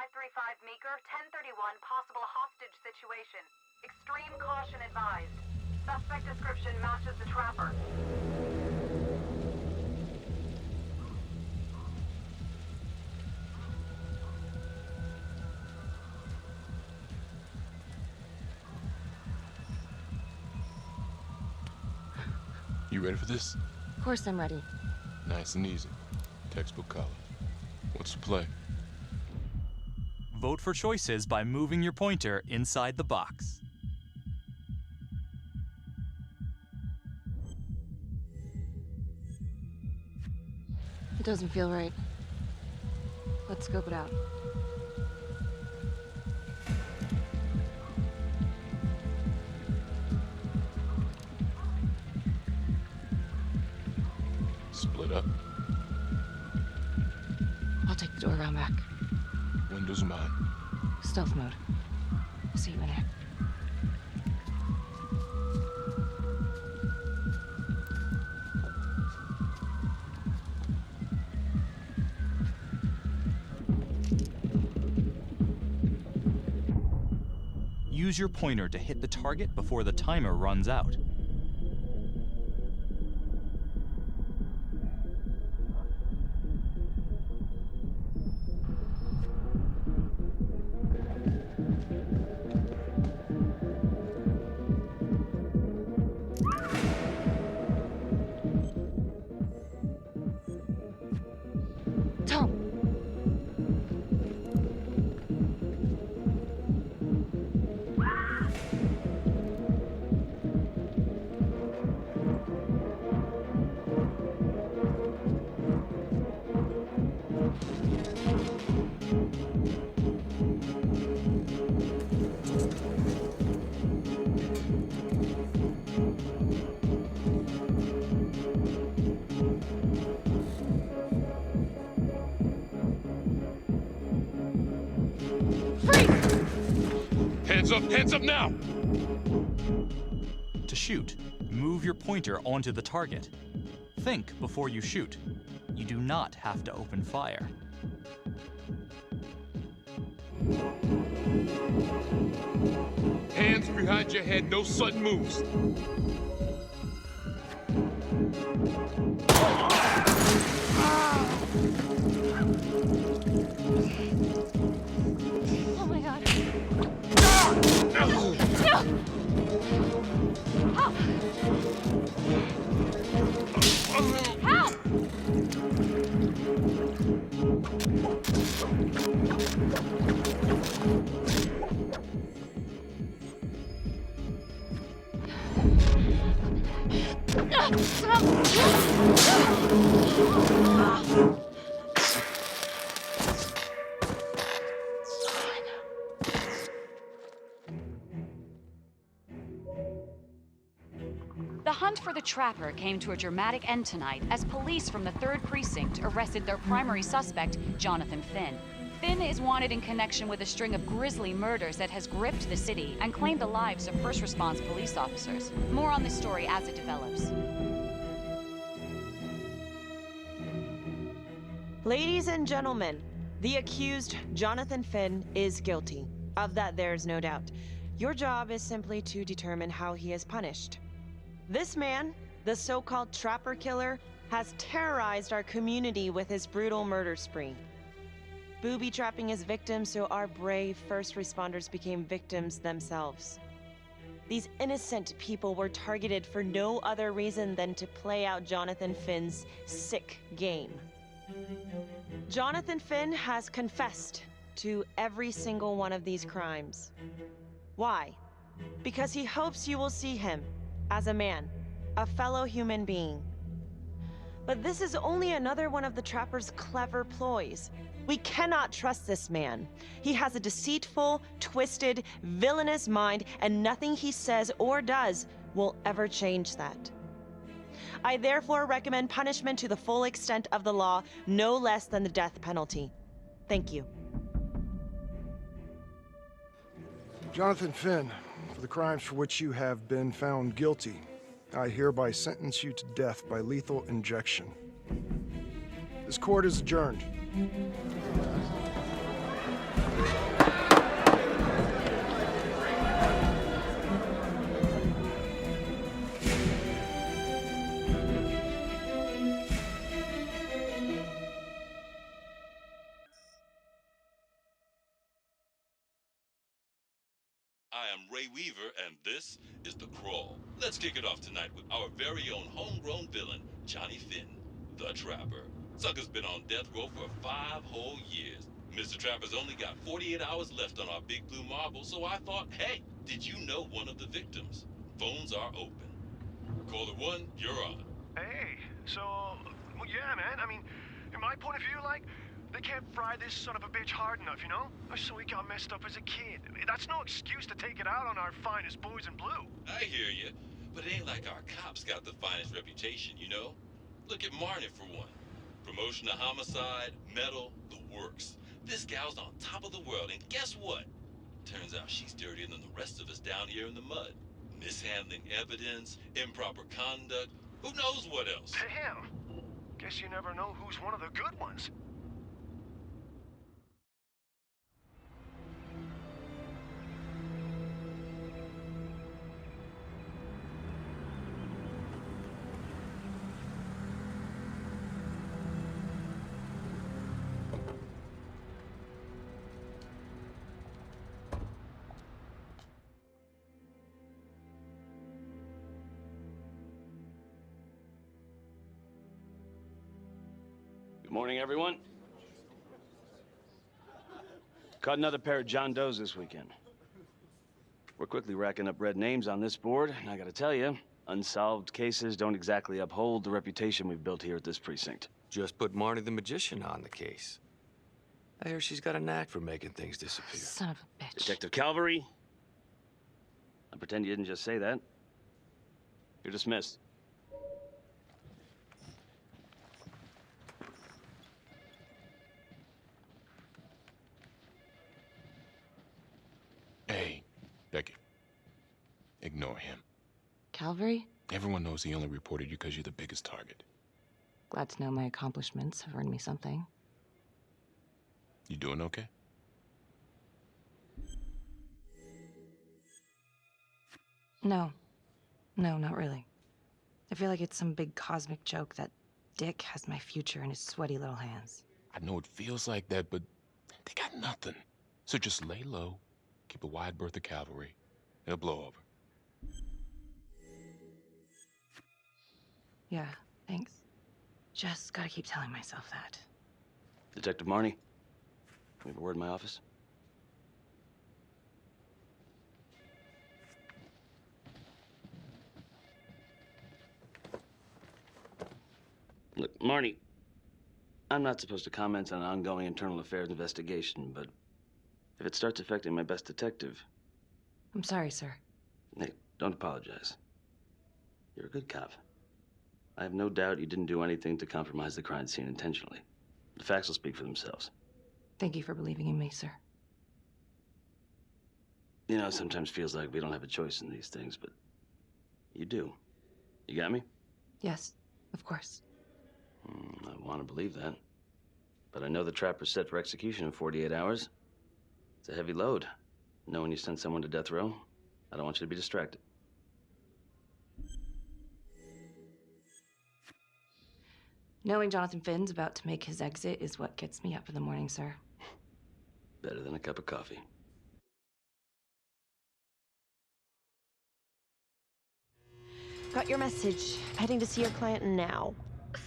535 Meeker, 1031, possible hostage situation. Extreme caution advised. Suspect description matches the trapper. You ready for this? Of course I'm ready. Nice and easy. Textbook college. What's the play? Vote for choices by moving your pointer inside the box. It doesn't feel right. Let's scope it out. Split up. I'll take the door around back. Windows mine. Stealth mode. I'll see you in there. Use your pointer to hit the target before the timer runs out. Tom! Hands up now! To shoot, move your pointer onto the target. Think before you shoot. You do not have to open fire. Hands behind your head, no sudden moves. Oh my god. Help! The hunt for the Trapper came to a dramatic end tonight as police from the 3rd Precinct arrested their primary suspect, Jonathan Finn. Finn is wanted in connection with a string of grisly murders that has gripped the city and claimed the lives of first response police officers. More on this story as it develops. Ladies and gentlemen, the accused, Jonathan Finn, is guilty. Of that, there's no doubt. Your job is simply to determine how he is punished. This man, the so-called Trapper Killer, has terrorized our community with his brutal murder spree. Booby-trapping his victims so our brave first responders became victims themselves. These innocent people were targeted for no other reason than to play out Jonathan Finn's sick game. Jonathan Finn has confessed to every single one of these crimes. Why? Because he hopes you will see him as a man, a fellow human being. But this is only another one of the Trapper's clever ploys. We cannot trust this man. He has a deceitful, twisted, villainous mind, and nothing he says or does will ever change that. I therefore recommend punishment to the full extent of the law, no less than the death penalty. Thank you. Jonathan Finn, for the crimes for which you have been found guilty, I hereby sentence you to death by lethal injection. This court is adjourned. I am Ray Weaver, and this is The Crawl. Let's kick it off tonight with our very own homegrown villain, Johnny Finn, the Trapper. Sucker's been on death row for 5 whole years. Mr. Trapper's only got 48 hours left on our big blue marble, so I thought, hey, did you know one of the victims? Phones are open. Caller 1, you're on. Hey, so, well, yeah, man. I mean, in my point of view, like, they can't fry this son of a bitch hard enough, you know? So he got messed up as a kid. That's no excuse to take it out on our finest boys in blue. I hear you, but it ain't like our cops got the finest reputation, you know? Look at Marnie for one. Promotion to homicide, medal, the works. This gal's on top of the world, and guess what? Turns out she's dirtier than the rest of us down here in the mud. Mishandling evidence, improper conduct, who knows what else? Damn. Guess you never know who's one of the good ones. Good morning, everyone. Caught another pair of John Does this weekend. We're quickly racking up red names on this board, and I gotta tell you, unsolved cases don't exactly uphold the reputation we've built here at this precinct. Just put Marnie the Magician on the case. I hear she's got a knack for making things disappear. Son of a bitch. Detective Calvary, I pretend you didn't just say that. You're dismissed. Hey, Becky. Ignore him. Calvary? Everyone knows he only reported you because you're the biggest target. Glad to know my accomplishments have earned me something. You doing okay? No. No, not really. I feel like it's some big cosmic joke that Dick has my future in his sweaty little hands. I know it feels like that, but they got nothing. So just lay low, keep a wide berth of cavalry. It'll blow over. Yeah, thanks. Just gotta keep telling myself that. Detective Marnie, we have a word in my office. Look, Marnie, I'm not supposed to comment on an ongoing internal affairs investigation, but if it starts affecting my best detective... I'm sorry, sir. Hey, don't apologize. You're a good cop. I have no doubt you didn't do anything to compromise the crime scene intentionally. The facts will speak for themselves. Thank you for believing in me, sir. You know, it sometimes feels like we don't have a choice in these things, but you do. You got me? Yes, of course. I want to believe that. But I know the trapper's set for execution in 48 hours. It's a heavy load. Knowing you send someone to death row, I don't want you to be distracted. Knowing Jonathan Finn's about to make his exit is what gets me up in the morning, sir. Better than a cup of coffee. Got your message. Heading to see your client now.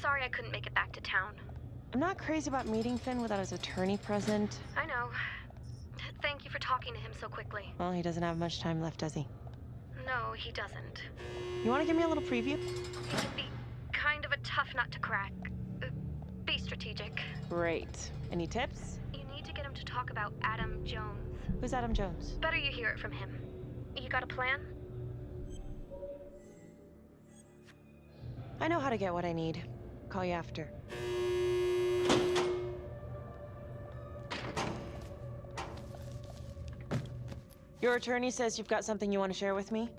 Sorry I couldn't make it back to town. I'm not crazy about meeting Finn without his attorney present. I know. Thank you for talking to him so quickly. Well, he doesn't have much time left, does he? No, he doesn't. You want to give me a little preview? He can be kind of a tough nut to crack. Be strategic. Great. Any tips? You need to get him to talk about Adam Jones. Who's Adam Jones? Better you hear it from him. You got a plan? I know how to get what I need. Call you after. Your attorney says you've got something you want to share with me?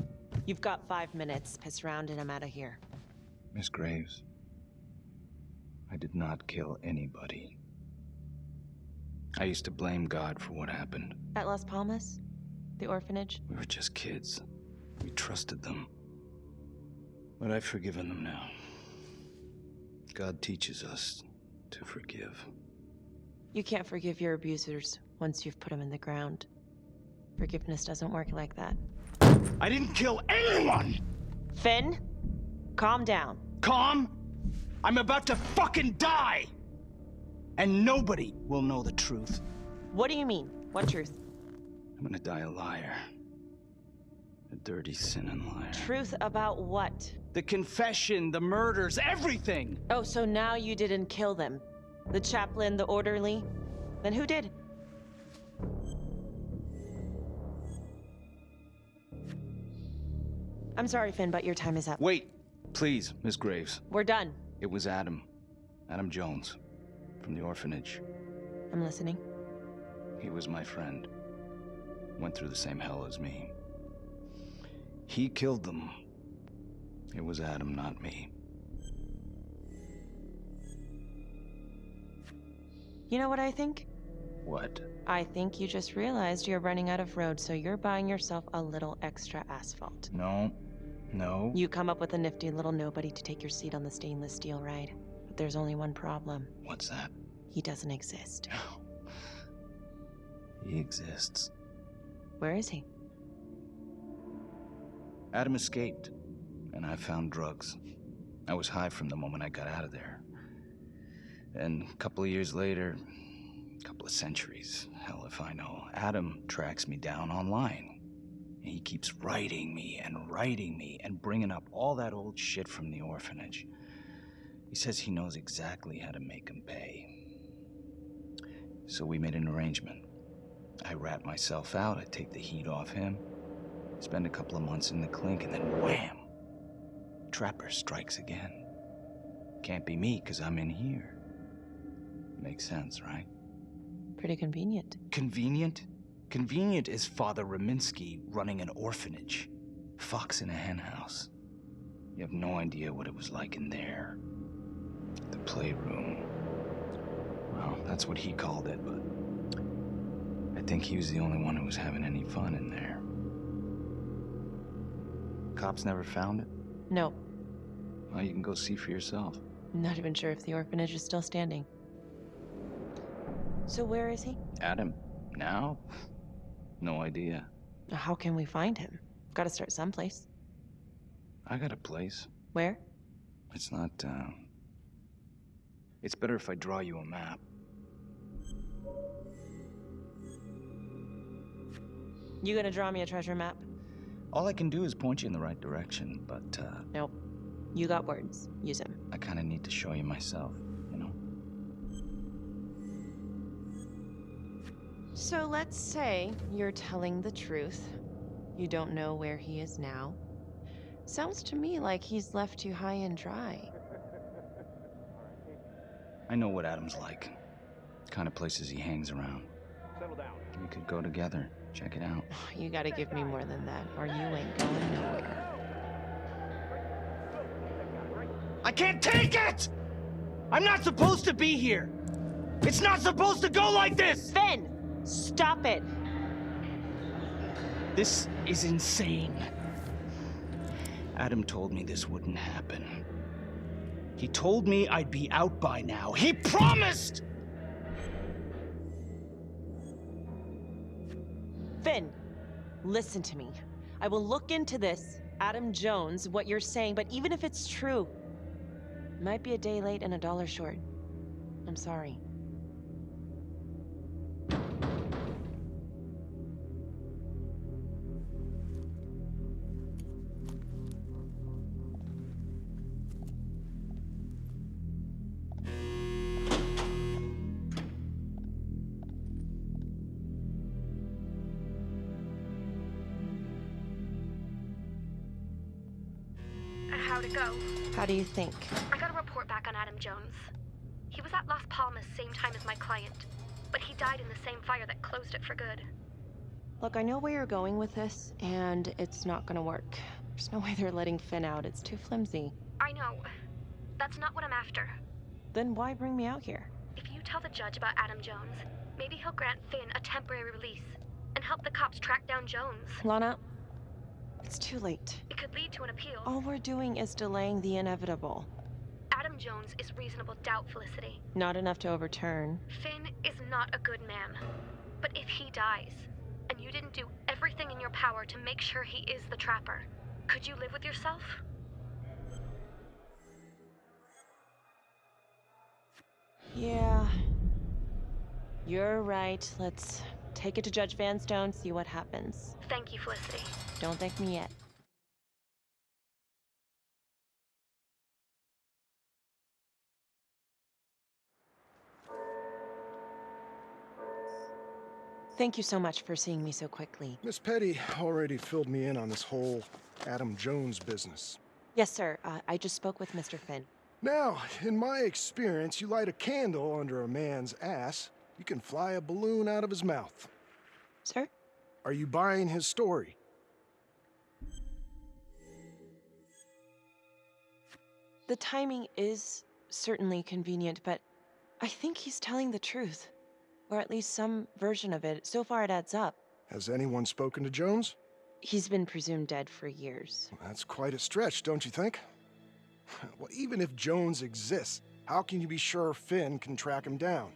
You've got 5 minutes. Piss around and I'm out of here. Miss Graves, I did not kill anybody. I used to blame God for what happened. At Las Palmas? The orphanage? We were just kids. We trusted them. But I've forgiven them now. God teaches us to forgive. You can't forgive your abusers once you've put them in the ground. Forgiveness doesn't work like that. I didn't kill anyone! Finn, calm down. Calm? I'm about to fucking die! And nobody will know the truth. What do you mean? What truth? I'm gonna die a liar. A dirty, sinning liar. Truth about what? The confession, the murders, everything! Oh, so now you didn't kill them? The chaplain, the orderly? Then who did? I'm sorry, Finn, but your time is up. Wait, please, Miss Graves. We're done. It was Adam. Adam Jones. From the orphanage. I'm listening. He was my friend. Went through the same hell as me. He killed them. It was Adam, not me. You know what I think? What? I think you just realized you're running out of road, so you're buying yourself a little extra asphalt. No. No. You come up with a nifty little nobody to take your seat on the stainless steel ride. But there's only one problem. What's that? He doesn't exist. He exists. Where is he? Adam escaped, and I found drugs. I was high from the moment I got out of there. And a couple of years later, a couple of centuries, hell if I know, Adam tracks me down online. And he keeps writing me and bringing up all that old shit from the orphanage. He says he knows exactly how to make him pay. So we made an arrangement. I rat myself out, I take the heat off him, spend a couple of months in the clink, and then wham! Trapper strikes again. Can't be me, 'cause I'm in here. Makes sense, right? Pretty convenient. Convenient? Convenient is Father Raminsky running an orphanage. Fox in a henhouse. You have no idea what it was like in there. The playroom. Well, that's what he called it, but I think he was the only one who was having any fun in there. Cops never found it? No. Well, you can go see for yourself. Not even sure if the orphanage is still standing. So where is he? Adam? Now? No idea. How can we find him? Gotta start someplace. I got a place. Where? It's not, It's better if I draw you a map. You gonna draw me a treasure map? All I can do is point you in the right direction, but, Nope. You got words. Use them. I kinda need to show you myself, you know? So let's say you're telling the truth. You don't know where he is now. Sounds to me like he's left you high and dry. I know what Adam's like. The kind of places he hangs around. Settle down. We could go together. Check it out. You gotta give me more than that, or you ain't going nowhere. I can't take it! I'm not supposed to be here! It's not supposed to go like this! Finn! Stop it! This is insane. Adam told me this wouldn't happen. He told me I'd be out by now. He promised! Finn, listen to me. I will look into this, Adam Jones, what you're saying, but even if it's true, it might be a day late and $1 short. I'm sorry. How'd it go? How do you think? I got a report back on Adam Jones. He was at Las Palmas same time as my client, but he died in the same fire that closed it for good. Look, I know where you're going with this, and it's not gonna work. There's no way they're letting Finn out. It's too flimsy. I know. That's not what I'm after. Then why bring me out here? If you tell the judge about Adam Jones, maybe he'll grant Finn a temporary release and help the cops track down Jones. Lana, it's too late. It could lead to an appeal. All we're doing is delaying the inevitable. Adam Jones is reasonable doubt, Felicity. Not enough to overturn. Finn is not a good man. But if he dies, and you didn't do everything power to make sure he is the Trapper. Could you live with yourself? Yeah. You're right. Let's take it to Judge Vanstone, see what happens. Thank you, Felicity. Don't thank me yet. Thank you so much for seeing me so quickly. Miss Petty already filled me in on this whole Adam Jones business. Yes, sir. I just spoke with Mr. Finn. Now, in my experience, you light a candle under a man's ass, you can fly a balloon out of his mouth. Sir? Are you buying his story? The timing is certainly convenient, but I think he's telling the truth. Or at least some version of it. So far, it adds up. Has anyone spoken to Jones? He's been presumed dead for years. That's quite a stretch, don't you think? Well, even if Jones exists, how can you be sure Finn can track him down?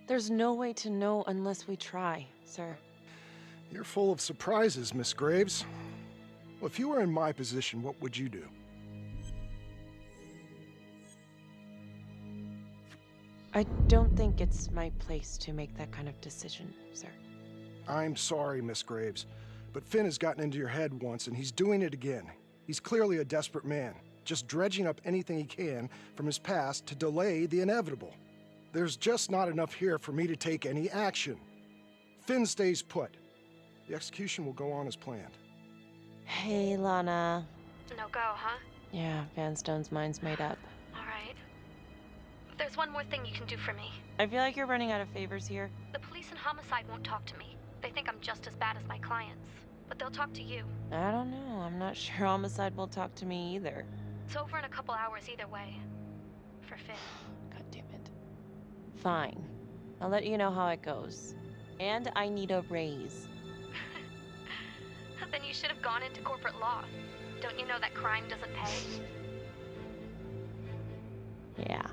There's no way to know unless we try, sir. You're full of surprises, Miss Graves. Well, if you were in my position, what would you do? I don't think it's my place to make that kind of decision, sir. I'm sorry, Miss Graves, but Finn has gotten into your head once, and he's doing it again. He's clearly a desperate man, just dredging up anything he can from his past to delay the inevitable. There's just not enough here for me to take any action. Finn stays put. The execution will go on as planned. Hey, Lana. No go, huh? Yeah, Vanstone's mind's made up. All right. There's one more thing you can do for me. I feel like you're running out of favors here. The police and homicide won't talk to me. They think I'm just as bad as my clients. But they'll talk to you. I don't know. I'm not sure homicide will talk to me either. It's over in a couple hours either way. For Finn. God damn it. Fine. I'll let you know how it goes. And I need a raise. Then you should have gone into corporate law. Don't you know that crime doesn't pay? Yeah.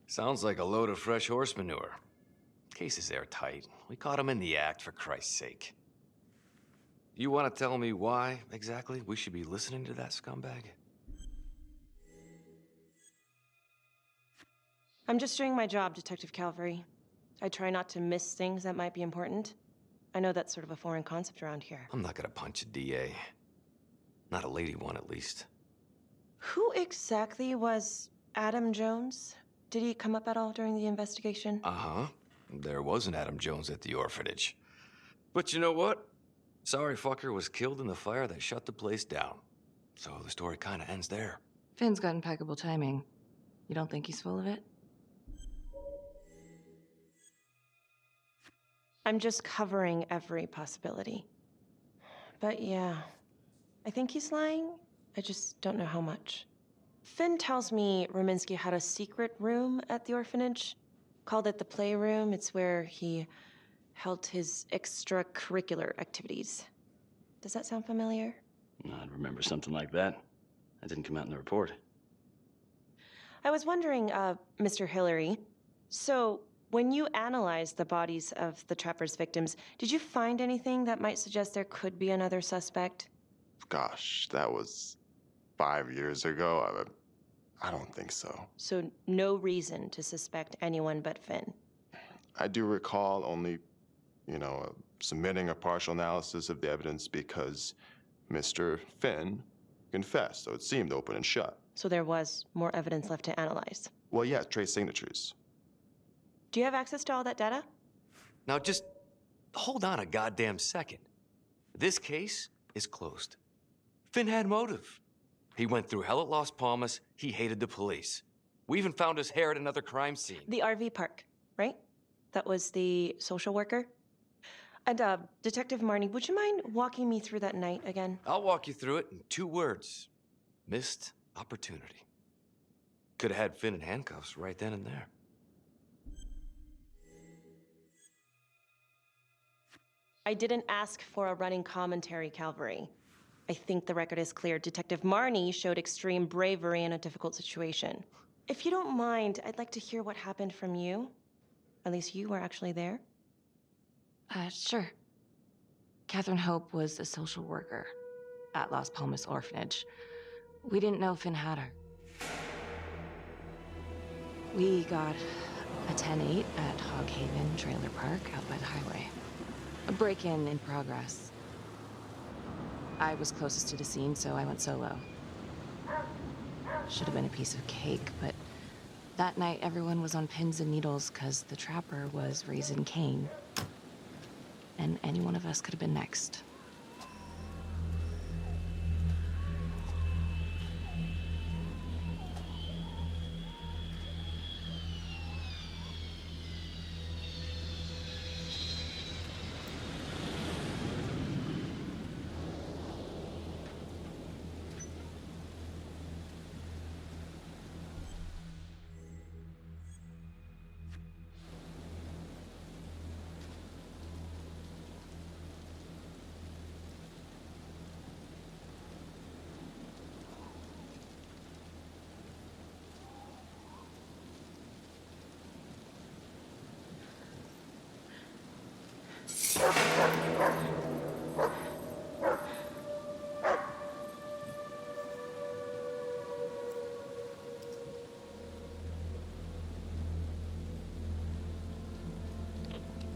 Sounds like a load of fresh horse manure. Case is airtight. We caught him in the act, for Christ's sake. You want to tell me why, exactly, we should be listening to that scumbag? I'm just doing my job, Detective Calvary. I try not to miss things that might be important. I know that's sort of a foreign concept around here. I'm not gonna punch a DA. Not a lady one, at least. Who exactly was Adam Jones? Did he come up at all during the investigation? Uh-huh. There was an Adam Jones at the orphanage. But you know what? Sorry fucker was killed in the fire that shut the place down. So the story kind of ends there. Finn's got impeccable timing. You don't think he's full of it? I'm just covering every possibility. But yeah, I think he's lying. I just don't know how much. Finn tells me Rominsky had a secret room at the orphanage. Called it the playroom. It's where he held his extracurricular activities. Does that sound familiar? I'd remember something like that. That didn't come out in the report. I was wondering, Mr. Hillary, so when you analyzed the bodies of the Trapper's victims, did you find anything that might suggest there could be another suspect? Gosh, that was 5 years ago. I don't think so. So no reason to suspect anyone but Finn? I do recall only, submitting a partial analysis of the evidence because Mr. Finn confessed, so it seemed open and shut. So there was more evidence left to analyze? Well, yeah, trace signatures. Do you have access to all that data? Now just hold on a goddamn second. This case is closed. Finn had motive. He went through hell at Las Palmas. He hated the police. We even found his hair at another crime scene. The RV park, right? That was the social worker? And, Detective Marnie, would you mind walking me through that night again? I'll walk you through it in 2 words. Missed opportunity. Could have had Finn in handcuffs right then and there. I didn't ask for a running commentary, Calvary. I think the record is clear. Detective Marnie showed extreme bravery in a difficult situation. If you don't mind, I'd like to hear what happened from you. At least you were actually there. Sure. Catherine Hope was a social worker at Las Palmas Orphanage. We didn't know Finn had her. We got a 10-8 at Hog Haven Trailer Park out by the highway. A break-in in progress. I was closest to the scene, so I went solo. Should have been a piece of cake, but that night everyone was on pins and needles because the trapper was raising Cain. And any one of us could have been next.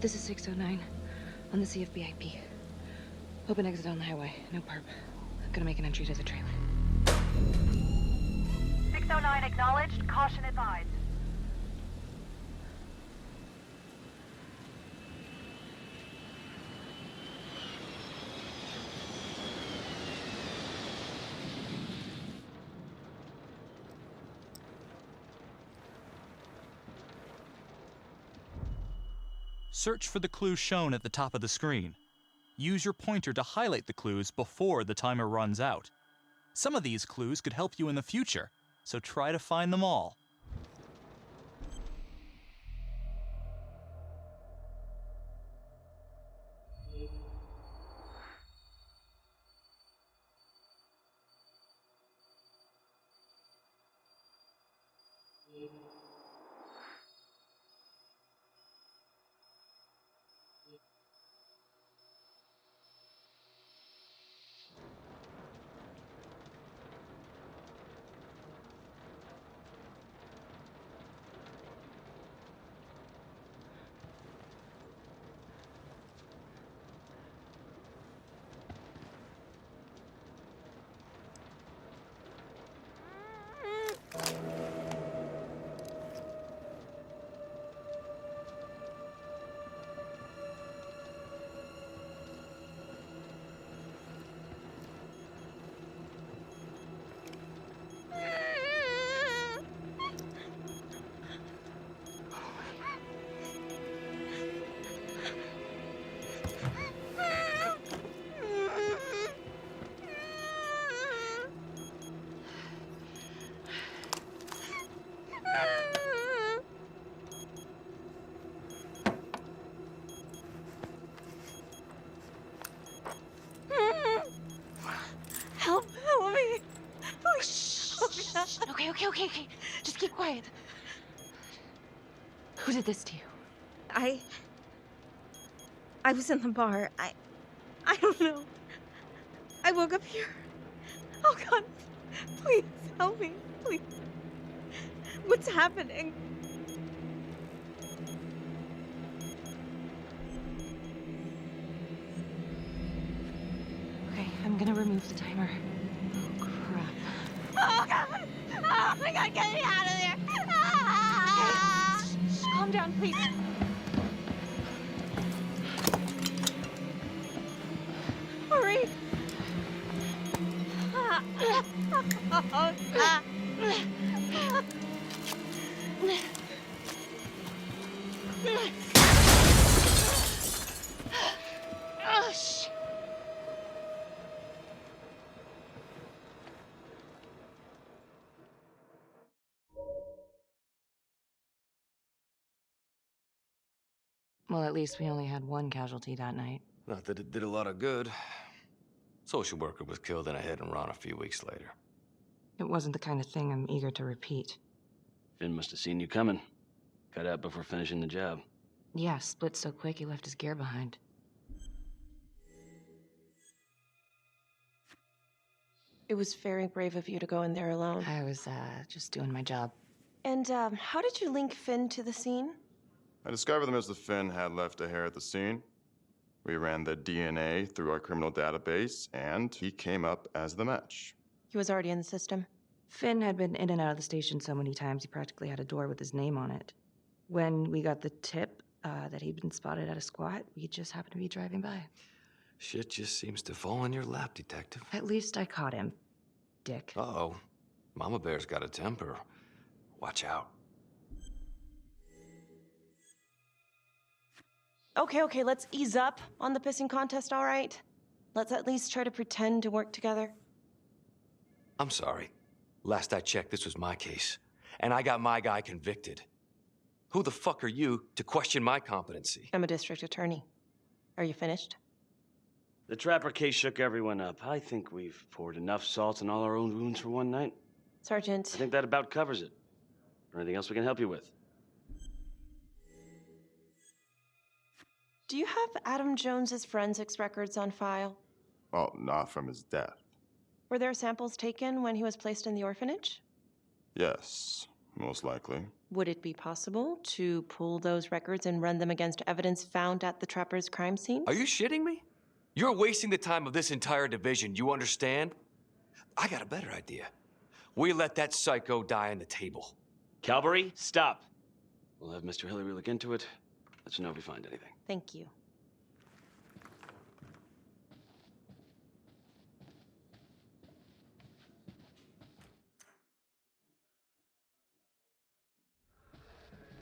This is 609 on the CFBIP. Open exit on the highway, no perp. Gonna make an entry to the trailer. 609 acknowledged, caution advised. Search for the clues shown at the top of the screen. Use your pointer to highlight the clues before the timer runs out. Some of these clues could help you in the future, so try to find them all. Help me. Oh, shh. Okay. Just keep quiet. Who did this to you? I was in the bar. I don't know. I woke up here. Oh, God. Please help me. Please. What's happening? Okay, I'm gonna remove the timer. Oh, crap. Oh, God. Oh, my God. Get me out of there. Shh, calm down, please. Hurry. Oh, shit. Well, at least we only had one casualty that night. Not that it did a lot of good. Social worker was killed in a hit-and-run a few weeks later. It wasn't the kind of thing I'm eager to repeat. Finn must have seen you coming. Got out before finishing the job. Yeah, split so quick he left his gear behind. It was very brave of you to go in there alone. I was, just doing my job. And, how did you link Finn to the scene? I discovered that Mr. Finn had left a hair at the scene. We ran the DNA through our criminal database, and he came up as the match. He was already in the system. Finn had been in and out of the station so many times he practically had a door with his name on it. When we got the tip that he'd been spotted at a squat, we just happened to be driving by. Shit just seems to fall in your lap, Detective. At least I caught him, Dick. Uh-oh. Mama Bear's got a temper. Watch out. Okay, let's ease up on the pissing contest, all right? Let's at least try to pretend to work together. I'm sorry. Last I checked, this was my case. And I got my guy convicted. Who the fuck are you to question my competency? I'm a district attorney. Are you finished? The Trapper case shook everyone up. I think we've poured enough salt in all our own wounds for one night. Sergeant. I think that about covers it. Or anything else we can help you with? Do you have Adam Jones's forensics records on file? Well, not from his death. Were there samples taken when he was placed in the orphanage? Yes, most likely. Would it be possible to pull those records and run them against evidence found at the Trapper's crime scene? Are you shitting me? You're wasting the time of this entire division, you understand? I got a better idea. We let that psycho die on the table. Calvary, stop. We'll have Mr. Hillary look into it. Let you know if we find anything. Thank you.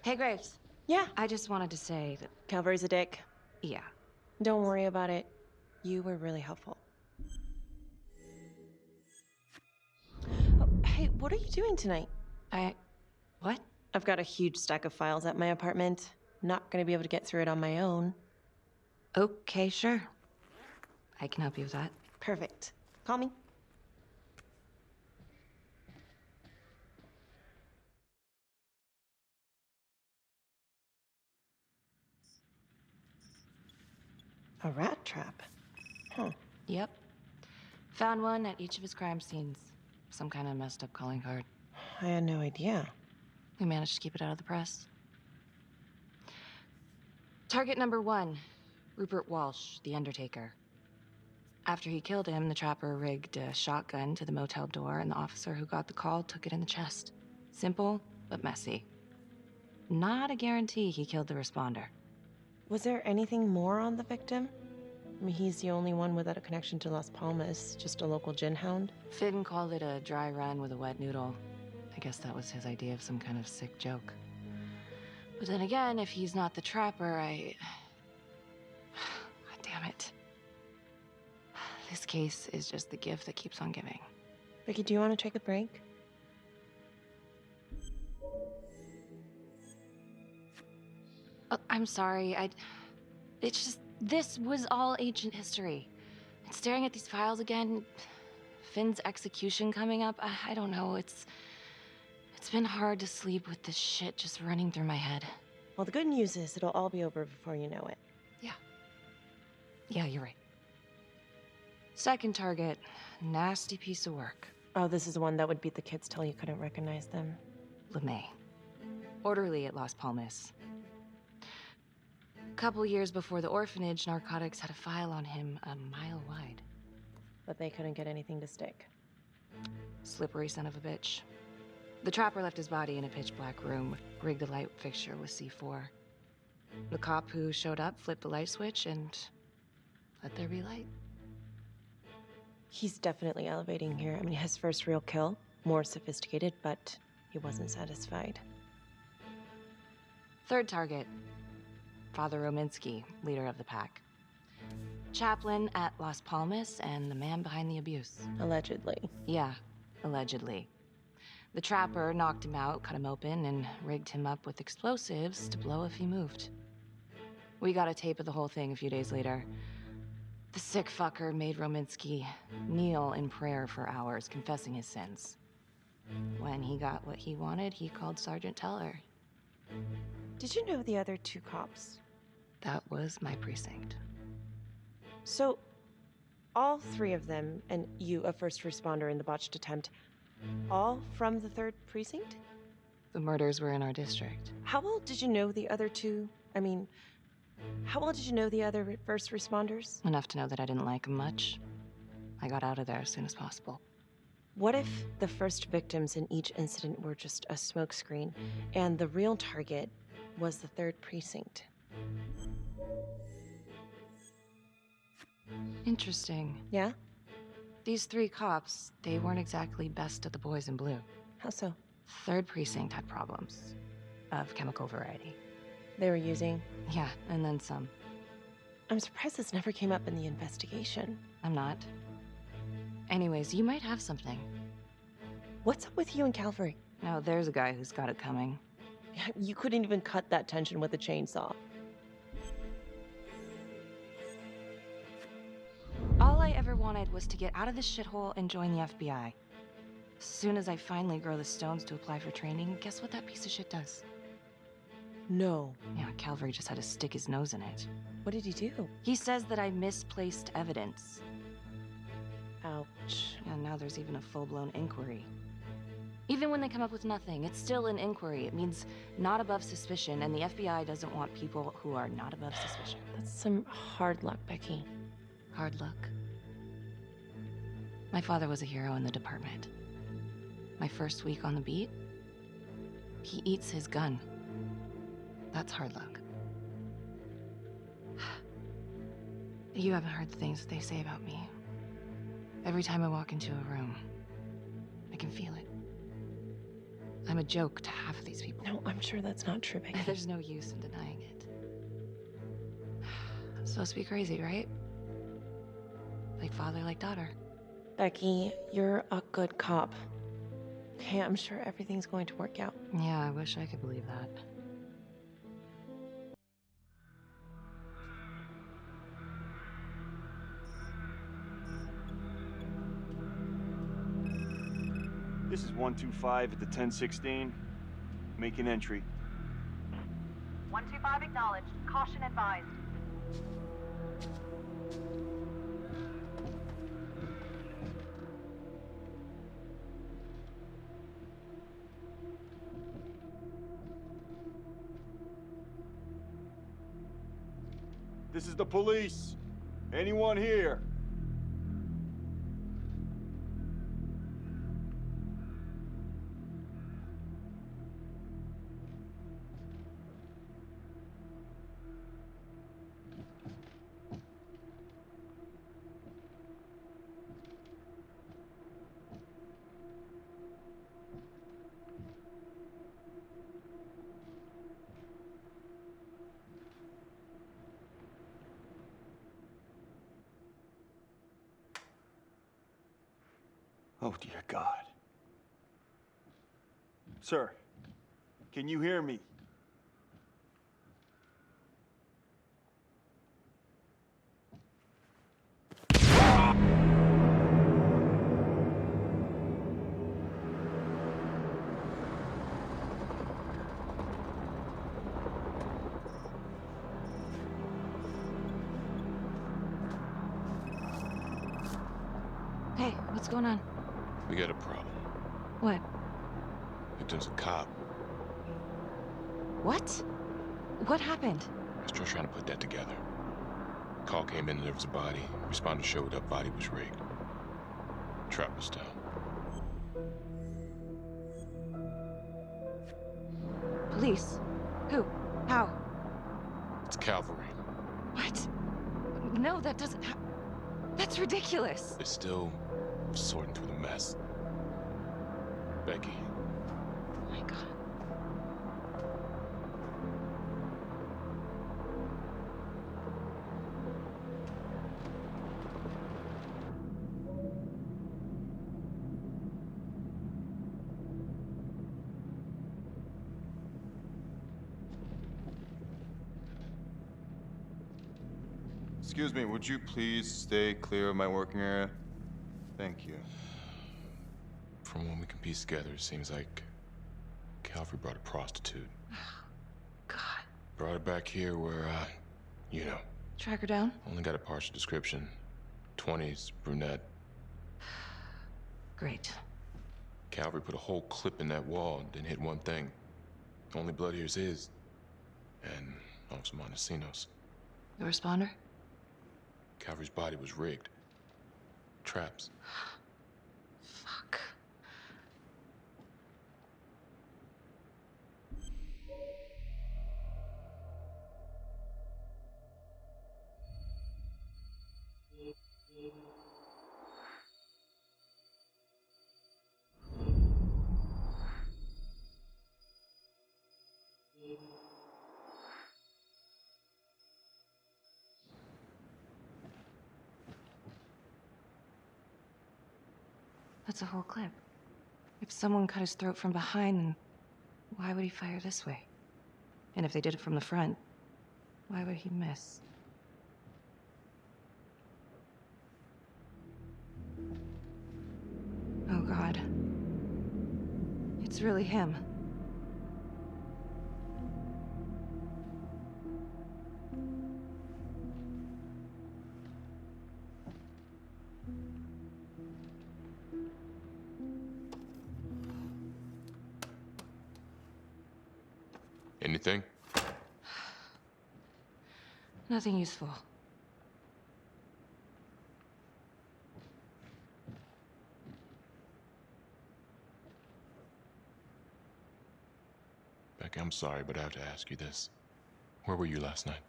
Hey, Graves. Yeah? I just wanted to say that... Calvary's a dick. Yeah. Don't worry about it. You were really helpful. Oh, hey, what are you doing tonight? What? I've got a huge stack of files at my apartment. Not gonna be able to get through it on my own. Okay, sure. I can help you with that. Perfect. Call me. A rat trap? Huh. Yep. Found one at each of his crime scenes. Some kind of messed up calling card. I had no idea. We managed to keep it out of the press. Target number 1, Rupert Walsh, the Undertaker. After he killed him, the Trapper rigged a shotgun to the motel door, and the officer who got the call took it in the chest. Simple, but messy. Not a guarantee he killed the responder. Was there anything more on the victim? I mean, he's the only one without a connection to Las Palmas, just a local gin hound. Finn called it a dry run with a wet noodle. I guess that was his idea of some kind of sick joke. But then again, if he's not the Trapper, God damn it. This case is just the gift that keeps on giving. Vicky, do you want to take a break? I'm sorry, it's just, this was all ancient history. And staring at these files again, Finn's execution coming up, I don't know, it's been hard to sleep with this shit just running through my head. Well, the good news is it'll all be over before you know it. Yeah, you're right. Second target, nasty piece of work. Oh, this is the one that would beat the kids till you couldn't recognize them. LeMay. Orderly at Las Palmas. Couple years before the orphanage, narcotics had a file on him a mile wide. But they couldn't get anything to stick. Slippery son of a bitch. The Trapper left his body in a pitch-black room, rigged the light fixture with C4. The cop who showed up flipped the light switch and let there be light. He's definitely elevating here. I mean, his first real kill, more sophisticated, but he wasn't satisfied. Third target, Father Rominsky, leader of the pack. Chaplain at Las Palmas and the man behind the abuse. Allegedly. Yeah, allegedly. The Trapper knocked him out, cut him open, and rigged him up with explosives to blow if he moved. We got a tape of the whole thing a few days later. The sick fucker made Rominsky kneel in prayer for hours, confessing his sins. When he got what he wanted, he called Sergeant Teller. Did you know the other 2 cops? That was my precinct. So, all 3 of them, and you, a first responder in the botched attempt, all from the 3rd precinct? The murders were in our district. How well did you know the other 2? I mean, how well did you know the other first responders? Enough to know that I didn't like them much. I got out of there as soon as possible. What if the first victims in each incident were just a smokescreen, and the real target was the 3rd precinct? Interesting. Yeah? These 3 cops, they weren't exactly best of the boys in blue. How so? 3rd precinct had problems. Of chemical variety. They were using? Yeah, and then some. I'm surprised this never came up in the investigation. I'm not. Anyways, you might have something. What's up with you and Calvary? Now, there's a guy who's got it coming. You couldn't even cut that tension with a chainsaw. All I ever wanted was to get out of this shithole and join the FBI. As soon as I finally grow the stones to apply for training, guess what that piece of shit does? No. Yeah, Calvary just had to stick his nose in it. What did he do? He says that I misplaced evidence. Ouch. And now there's even a full-blown inquiry. Even when they come up with nothing, it's still an inquiry. It means not above suspicion, and the FBI doesn't want people who are not above suspicion. That's some hard luck, Becky. Hard luck? My father was a hero in the department. My first week on the beat, he eats his gun. That's hard luck. You haven't heard the things that they say about me. Every time I walk into a room, I can feel it. I'm a joke to half of these people. No, I'm sure that's not true, Becky. There's no use in denying it. I'm supposed to be crazy, right? Like father, like daughter. Becky, you're a good cop. Okay, I'm sure everything's going to work out. Yeah, I wish I could believe that. This is 125 at the 1016. Make an entry. 125 acknowledged. Caution advised. This is the police. Anyone here? Oh, dear God. Sir, can you hear me? Hey, what's going on? We got a problem. What? Victim's a cop. What? What happened? I'm still trying to put that together. Call came in and there was a body. Responder showed up, body was rigged. Trap was down. Police? Who? How? It's cavalry. What? No, that doesn't that's ridiculous. They're still sorting through the mess. Becky. Oh my God. Excuse me, would you please stay clear of my working area? Thank you. From what we can piece together, it seems like Calvary brought a prostitute. God. Brought her back here where, you know. Track her down? Only got a partial description. 20s, brunette. Great. Calvary put a whole clip in that wall and didn't hit one thing. Only blood here's his. And also Montesinos. The responder? Calvary's body was rigged. Traps. Fuck. That's a whole clip. If someone cut his throat from behind, then why would he fire this way? And if they did it from the front, why would he miss? Oh, God. It's really him. Anything? Nothing useful. Becky, I'm sorry, but I have to ask you this. Where were you last night?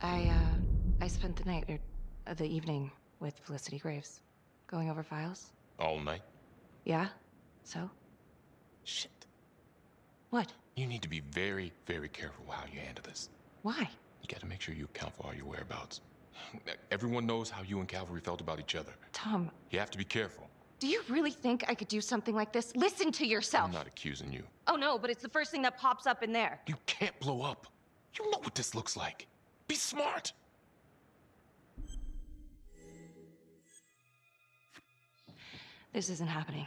I spent the night, or the evening, with Felicity Graves. Going over files. All night? Yeah? So? Shit. What? You need to be very, very careful how you handle this. Why? You gotta make sure you account for all your whereabouts. Everyone knows how you and Calvary felt about each other. Tom. You have to be careful. Do you really think I could do something like this? Listen to yourself! I'm not accusing you. Oh no, but it's the first thing that pops up in there. You can't blow up. You know what this looks like. Be smart. This isn't happening.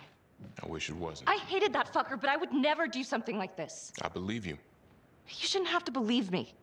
I wish it wasn't. I hated that fucker, but I would never do something like this. I believe you. You shouldn't have to believe me.